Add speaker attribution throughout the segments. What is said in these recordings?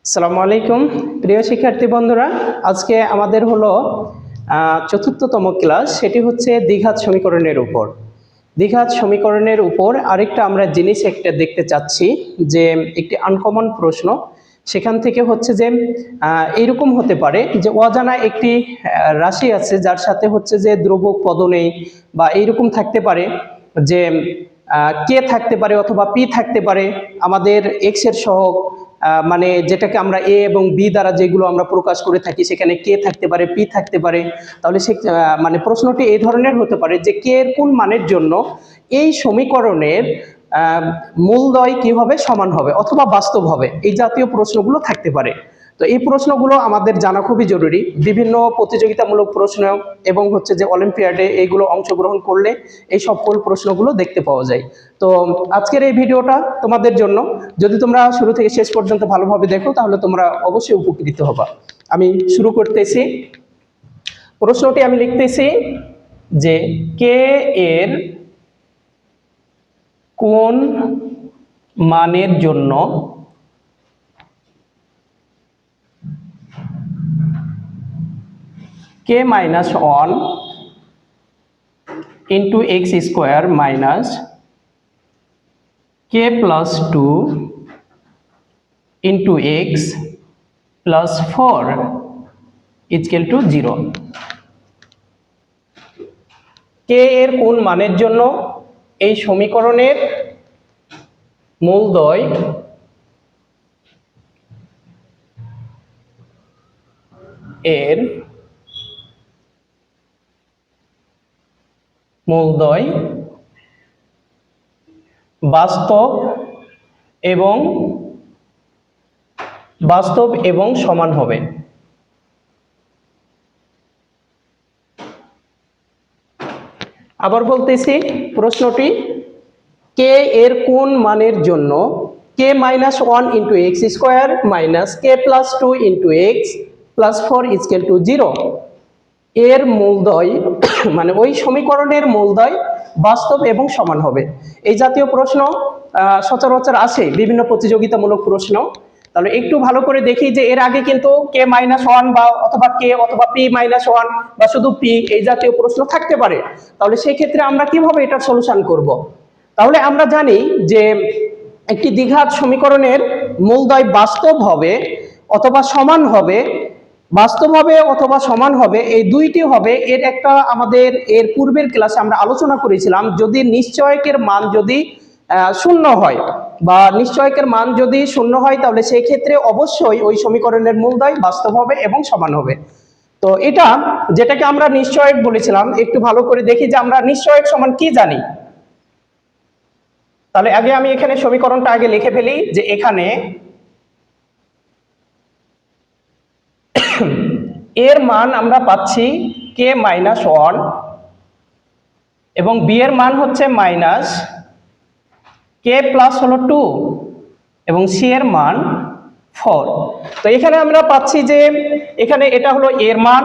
Speaker 1: আসসালামু আলাইকুম প্রিয় শিক্ষার্থী বন্ধুরা, আজকে আমাদের হলো চতুর্থতম ক্লাস। সেটি হচ্ছে দ্বিঘাত সমীকরণের উপর। দ্বিঘাত সমীকরণের উপর আরেকটা আমরা জিনিস একটা দেখতে চাচ্ছি, যে একটি আনকমন প্রশ্ন। সেখান থেকে হচ্ছে যে এইরকম হতে পারে যে অজানা একটি রাশি আছে, যার সাথে হচ্ছে যে ধ্রুবক পদ নেই, বা এইরকম থাকতে পারে যে কে থাকতে পারে অথবা পি থাকতে পারে। আমাদের এক্স এর সহগ মানে যেটাকে আমরা এ এবং বি দ্বারা যেগুলো আমরা প্রকাশ করে থাকি, সেখানে কে থাকতে পারে, পি থাকতে পারে। তাহলে সে মানে প্রশ্নটি এই ধরনের হতে পারে যে কে এর কোন মানের জন্য এই সমীকরণের মূলদ্বয় কি হবে, সমান হবে অথবা বাস্তব হবে, এই জাতীয় প্রশ্নগুলো থাকতে পারে। তো এই প্রশ্নগুলো আমাদের জানা খুবই জরুরি। বিভিন্ন প্রতিযোগিতামূলক প্রশ্ন এবং হচ্ছে যে অলিম্পিয়াডে এইগুলো অংশগ্রহণ করলে এই সকল প্রশ্নগুলো দেখতে পাওয়া যায়। তো আজকের এই ভিডিওটা তোমাদের জন্য, যদি তোমরা শুরু থেকে শেষ পর্যন্ত ভালোভাবে দেখো তাহলে তোমরা অবশ্যই উপকৃত হবা। আমি শুরু করতেছি। প্রশ্নটি আমি লিখতেছি যে কে এর কোন মানের জন্য k minus 1 into x square minus k plus 2 into x plus 4 equal to 0। K এর কোন মানের জন্য এই সমীকরণের মূলদ্বয় এর মূলদ্বয় বাস্তব এবং সমান হবে। আবার বলতেছি প্রশ্নটি, কে এর কোন মানের জন্য k minus 1 into x square minus k plus 2 into x plus 4 equal to 0 এর মূলদ্বয় মানে ওই সমীকরণের মূলদ্বয় বাস্তব এবং সমান হবে। এই জাতীয় প্রশ্ন সচরাচর আসে বিভিন্ন প্রতিযোগিতামূলক প্রশ্ন। তাহলে একটু ভালো করে দেখি যে এর আগে কিন্তু কে মাইনাস 1 বা অথবা কে অথবা পি মাইনাস 1 বা শুধু পি এই জাতীয় প্রশ্ন থাকতে পারে। তাহলে সেই ক্ষেত্রে আমরা কিভাবে এটা সলিউশন করব? তাহলে আমরা জানি যে একটি দ্বিঘাত সমীকরণের মূলদ্বয় বাস্তব হবে অথবা সমান হবে। বাস্তব হবে অথবা সমান হবে, এই দুইটি হবে। এর একটা আমাদের এর পূর্বের ক্লাসে আমরা আলোচনা করেছিলাম, যদি নিশ্চয়কের মান যদি শূন্য হয় বা নিশ্চয়কের মান যদি শূন্য হয়, তাহলে সেই ক্ষেত্রে অবশ্যই ওই সমীকরণের মূলদ্বয় বাস্তব হবে এবং সমান হবে। তো এটা যেটাকে আমরা নিশ্চয়ক বলেছিলাম, একটু ভালো করে দেখি যে আমরা নিশ্চয়ক সমান কি জানি। তাহলে আগে আমি এখানে সমীকরণটা আগে লিখে ফেলি যে এখানে এর মান আমরা পাচ্ছি কে মাইনাস 1 এবং বি এর মান হচ্ছে মাইনাস কে প্লাস হলো 2 এবং সি এর মান 4। তো এখানে আমরা পাচ্ছি যে এখানে এটা হলো এর মান,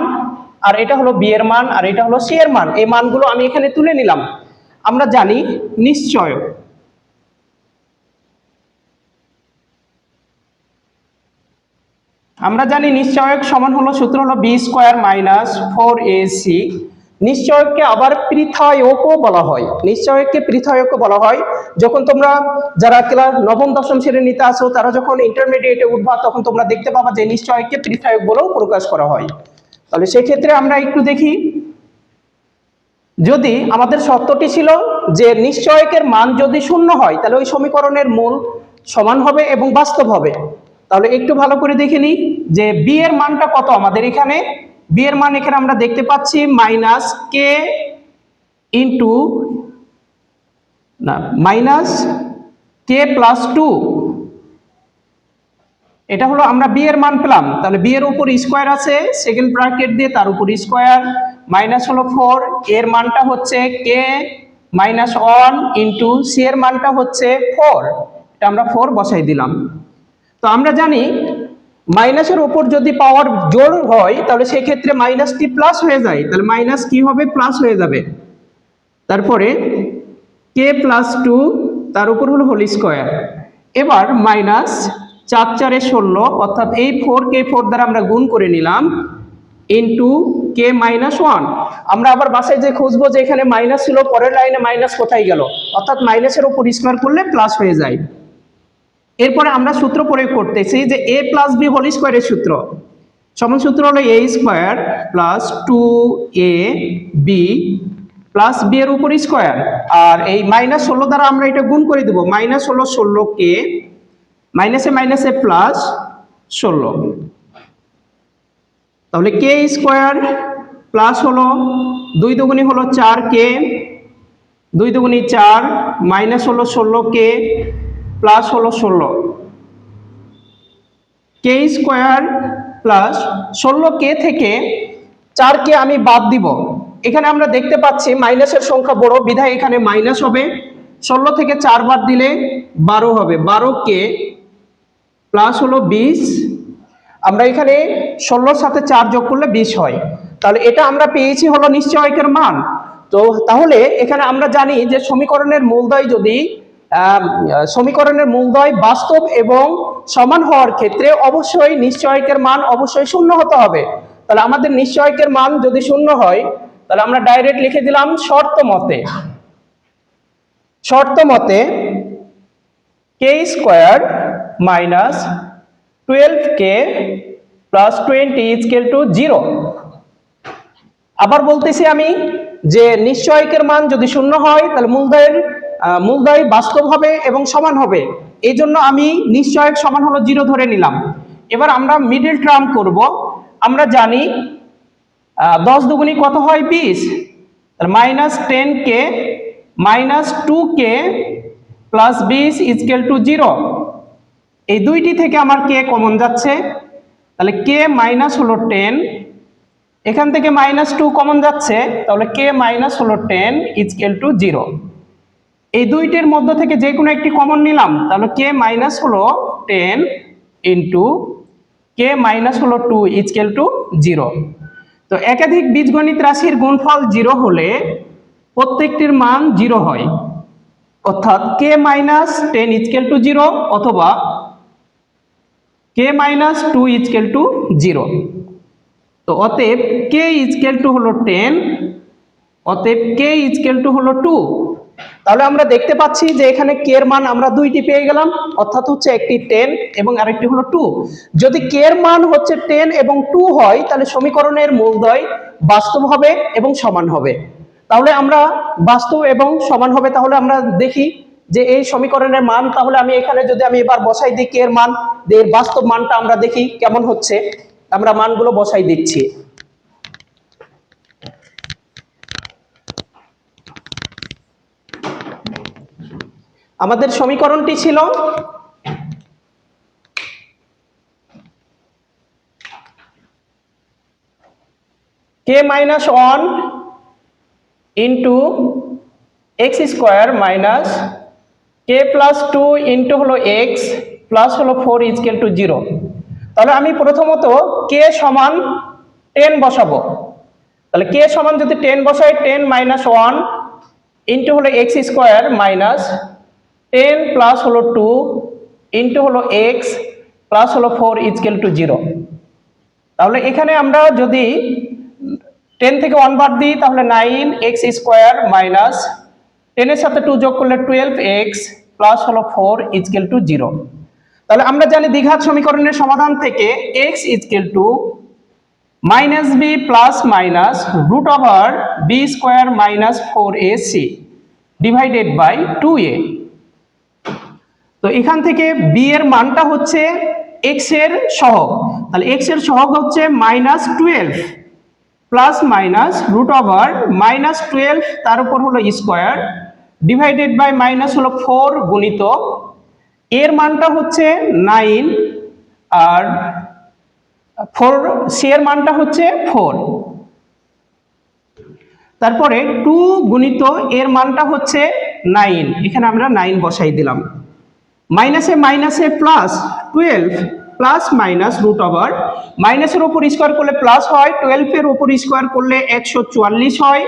Speaker 1: আর এটা হলো বি এর মান, আর এটা হলো সি এর মান। এই মানগুলো আমি এখানে তুলে নিলাম। আমরা জানি নিশ্চয়ক, নিশ্চয়ক সমান হলো সূত্র হলো বি স্কোয়ার মাইনাস 4ac। নিশ্চয়ককে আবার পৃথয়কও বলা হয়। নিশ্চয়ককে পৃথয়কও বলা হয়। যখন তোমরা যারা ক্লাস নবম দশম শ্রেণীতে আছো, তারা যখন ইন্টারমিডিয়েটে উঠবা, তখন তোমরা দেখতে পাবা যে নিশ্চয়ককে পৃথয়ক বলেও প্রকাশ করা হয়। তাহলে সেই ক্ষেত্রে আমরা একটু দেখি, যদি আমাদের শর্তটি ছিল যে নিশ্চয়কের মান যদি শূন্য হয়, তাহলে ওই সমীকরণের মূল সমান হবে এবং বাস্তব হবে। তাহলে একটু ভালো করে দেখে নিই যে বি এর মানটা কত আমাদের এখানে। বি এর মান এখানে আমরা দেখতে পাচ্ছি মাইনাস কে ইন্টু মাইনাস কে প্লাস 2। এটা হলো আমরা বি এর মান পেলাম। তাহলে বি এর উপর স্কোয়ার আছে, সেকেন্ড ব্র্যাকেট দিয়ে তার উপর স্কোয়ার, মাইনাস হলো 4, এর মানটা হচ্ছে কে মাইনাস 1 ইন্টু সি এর মানটা হচ্ছে 4। এটা আমরা 4 বসাই দিলাম। তো আমরা জানি মাইনাসের উপর যদি পাওয়ার জোড় হয়, তাহলে সেই ক্ষেত্রে মাইনাসটি প্লাস হয়ে যায়। তাহলে মাইনাস কি হবে, প্লাস হয়ে যাবে। তারপরে কে প্লাস 2 তার উপর হলো হোল স্কোয়ার, এবার মাইনাস 4 4 16, অর্থাৎ এই 4 কে 4 দ্বারা আমরা গুণ করে নিলাম ইন্টু কে মাইনাস 1। আমরা আবার বাসায় যে খুঁজবো যে এখানে মাইনাস ছিল, পরের লাইনে মাইনাস কোথায় গেল, অর্থাৎ মাইনাসের উপর স্কোয়ার করলে প্লাস হয়ে যায়। এরপরে আমরা সূত্র প্রয়োগ করতেছি যে a প্লাস বি হোল স্কোয়ারের সূত্র, সমান সূত্র হলো a square plus 2ab plus b এর উপর স্কোয়ার, আর এই মাইনাস 16 দ্বারা আমরা এটা গুণ করে দেবো, মাইনাস হলো 16k, মাইনাসে মাইনাসে প্লাস 16, তাহলে কে স্কোয়ার প্লাস হলো 2 দুগুণী হলো 4k, 2 দুগুণী 4, মাইনাস হলো 16k প্লাস হলো 16, কে স্কোয়ার প্লাস 16k থেকে 4k আমি বাদ দিব। এখানে আমরা দেখতে পাচ্ছি মাইনাসের সংখ্যা বড়, বিধায় এখানে মাইনাস হবে। 16 থেকে 4 বাদ দিলে 12 হবে, 12k প্লাস হলো 20। আমরা এখানে 16-র সাথে 4 যোগ করলে 20 হয়, তাহলে এটা আমরা পেয়েছি হলো নিশ্চয়কের মান। তো তাহলে এখানে আমরা জানি যে সমীকরণের মূলদ্বয় যদি সমীকরণের মূলদ্বয় বাস্তব এবং সমান হওয়ার ক্ষেত্রে অবশ্যই নিশ্চয়কের মান অবশ্যই শূন্য হতে হবে। তাহলে আমাদের নিশ্চয়কের মান যদি শূন্য হয়, তাহলে আমরা ডাইরেক্ট লিখে দিলাম শর্ত মতে k square minus 12k plus 20 equal to 0। আবার বলতেছি আমি যে নিশ্চয়কের মান যদি শূন্য হয় তাহলে মূলদ্বয় বাস্তব হবে এবং সমান হবে, এই জন্য আমি নিশ্চয়ক সমান হলো 0 ধরে নিলাম। এবার আমরা মিডল টার্ম করব। আমরা জানি 10 দুগুণী কত হয় 20, minus 10k minus 2k plus 20 equal to 0। এই দুইটি থেকে আমার কে কমন যাচ্ছে, তাহলে কে মাইনাস হলো 10, এখান থেকে মাইনাস 2 কমন যাচ্ছে, তাহলে কে মাইনাস হলো 10 ইকুয়াল টু 0। এই দুইটির মধ্য থেকে যে কোনো একটি কমন নিলাম, তাহলে কে মাইনাস হলো 10 ইন্টু কে মাইনাস হলো 2 ইকুয়াল টু 0। তো একাধিক বীজগণিত রাশির গুণফল 0 হলে প্রত্যেকটির মান 0 হয়, অর্থাৎ কে মাইনাস 10 ইকুয়াল টু 0 অথবা কে মাইনাস 2 ইকুয়াল টু 0। তো অতএব কে ইকুয়াল টু হলো 10, অতএব কে ইকুয়াল টু হলো 2। তাহলে আমরা দেখতে পাচ্ছি যে এখানে কে এর মান আমরা দুইটি পেয়ে গেলাম, অর্থাৎ হচ্ছে একটি 10 এবং আরেকটি হলো 2। যদি কে এর মান হচ্ছে 10 এবং 2 হয়, তাহলে সমীকরণের মূলদ্বয় বাস্তব হবে এবং সমান হবে। তাহলে আমরা বাস্তব এবং সমান হবে, তাহলে আমরা দেখি যে এই সমীকরণের মান, তাহলে আমি এখানে যদি আমি এবার বসাই দিই কে এর মান, এর বাস্তব মানটা আমরা দেখি কেমন হচ্ছে। আমরা মানগুলো বসাই দিচ্ছি। আমাদের সমীকরণটি ছিল k minus 1 into x square minus k plus 2 into হলো এক্স প্লাস হলো 4 ইকুয়াল টু 0। তাহলে আমি প্রথমত কে সমান 10 বসাবো। তাহলে কে সমান যদি 10 বসাই, 10 মাইনাস 1 ইন্টু হলো এক্স স্কোয়ার মাইনাস 10 প্লাস হলো 2 ইন্টু হলো এক্স প্লাস হলো 4 ইকুয়াল টু 0। তাহলে এখানে আমরা যদি 10 থেকে 1 বাদ দিই, তাহলে 9x স্কোয়ার মাইনাস 10 এর সাথে 2 যোগ করলে 12x প্লাস হলো 4 ইকুয়াল টু 0। তাহলে আমরা জানি দ্বিঘাত সমীকরণের সমাধান থেকে x equal to minus B plus minus root over B square minus 4ac divided by 2a। তো এখান থেকে বি এর মানটা হচ্ছে x এর সহগ, তাহলে x এর সহগ হচ্ছে minus 12 plus minus root over minus 12 তার উপর হলো স্কোয়ার ডিভাইডেড বাই মাইনাস হলো 4 গুণিত এর মানটা হচ্ছে 9 আর 4 সি এর মানটা হচ্ছে 4, তারপরে 2 গুণিত এর মানটা হচ্ছে 9, এখানে আমরা 9 বসাই দিলাম। মাইনাসে মাইনাসে plus 12 plus minus root over মাইনাসের উপর স্কোয়ার করলে প্লাস হয়, 12 এর উপর স্কোয়ার করলে 144 হয়,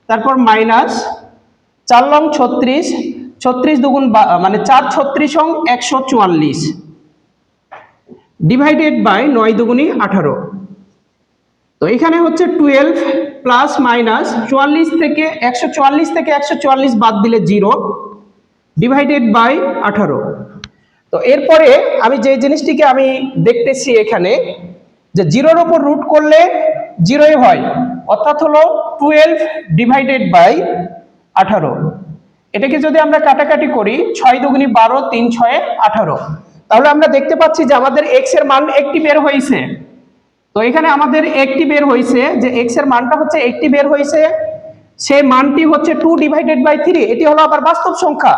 Speaker 1: তারপর মাইনাস 4 লং 36, 36 দুগুণ মানে 4 36 144 ডিভাইডেড বাই 9 দুগুণী 18। তো এখানে হচ্ছে 12 প্লাস মাইনাস 44 থেকে 144 বাদ দিলে 0 ডিভাইডেড বাই 18। তো এরপরে আমি যে জিনিসটিকে আমি দেখতেছি এখানে যে 0-র উপর রুট করলে 0ই হয়, অর্থাৎ হলো 12 ডিভাইডেড বাই 18। এটাকে যদি আমরা কাটাকাটি করি 6 দুগুণী 12, 3 6 18, তাহলে আমরা দেখতে পাচ্ছি যে আমাদের x এর মান একটি বের হয়েছে। তো এখানে আমাদের একটি বের হয়েছে, যে x এর মানটা হচ্ছে একটি বের হয়েছে, সেই মানটি হচ্ছে 2 ডিভাইডেড বাই 3। এটি হলো আবার বাস্তব সংখ্যা।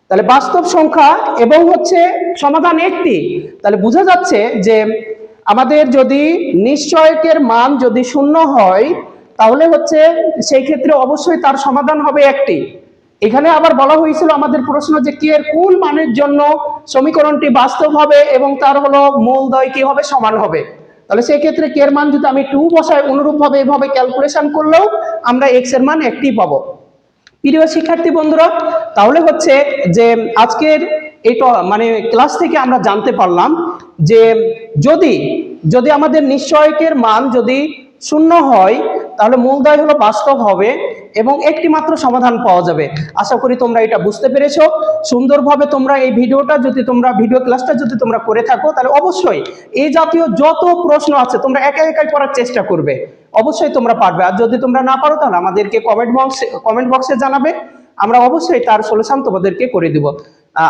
Speaker 1: তাহলে বাস্তব সংখ্যা এবং হচ্ছে সমাধান একটি, তাহলে বোঝা যাচ্ছে যে আমাদের যদি নিশ্চয়কের মান যদি 0 হয় তাহলে হচ্ছে সেই ক্ষেত্রে অবশ্যই তার সমাধান হবে একটি। এখানে আবার বলা হয়েছিল আমাদের প্রশ্ন যে কে এর কোন মানের জন্য সমীকরণটি বাস্তব হবে এবং তার হলো মূলদ্বয় কি হবে, সমান হবে। তাহলে সেই ক্ষেত্রে কে এর মান যদি আমি 2 বসাই, অনুরূপভাবে এভাবে ক্যালকুলেশন করলেও আমরা x এর মান একটি পাবো। প্রিয় শিক্ষার্থী বন্ধুরা, তাহলে হচ্ছে যে আজকের এই মানে ক্লাস থেকে আমরা জানতে পারলাম যে যদি আমাদের নিশ্চয়কের মান যদি 0 হয় তাহলে মূলদ্বয় হলো বাস্তব হবে এবং একটি মাত্র সমাধান পাওয়া যাবে। আশা করি তোমরা এটা বুঝতে পেরেছো। সুন্দরভাবে তোমরা এই ভিডিও ক্লাসটা যদি তোমরা করে থাকো তাহলে অবশ্যই এই জাতীয় যত প্রশ্ন আছে তোমরা একা একাই করার চেষ্টা করবে, অবশ্যই তোমরা পারবে। আর যদি তোমরা না পারো তাহলে আমাদেরকে কমেন্ট বক্সে জানাবে, আমরা অবশ্যই তার সলিউশন তোমাদেরকে করে দিব।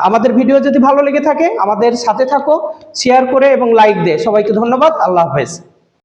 Speaker 1: আমাদের ভিডিও যদি ভালো লেগে থাকে আমাদের সাথে থাকো, শেয়ার করে এবং লাইক দিয়ে। সবাইকে ধন্যবাদ। আল্লাহ হাফেজ।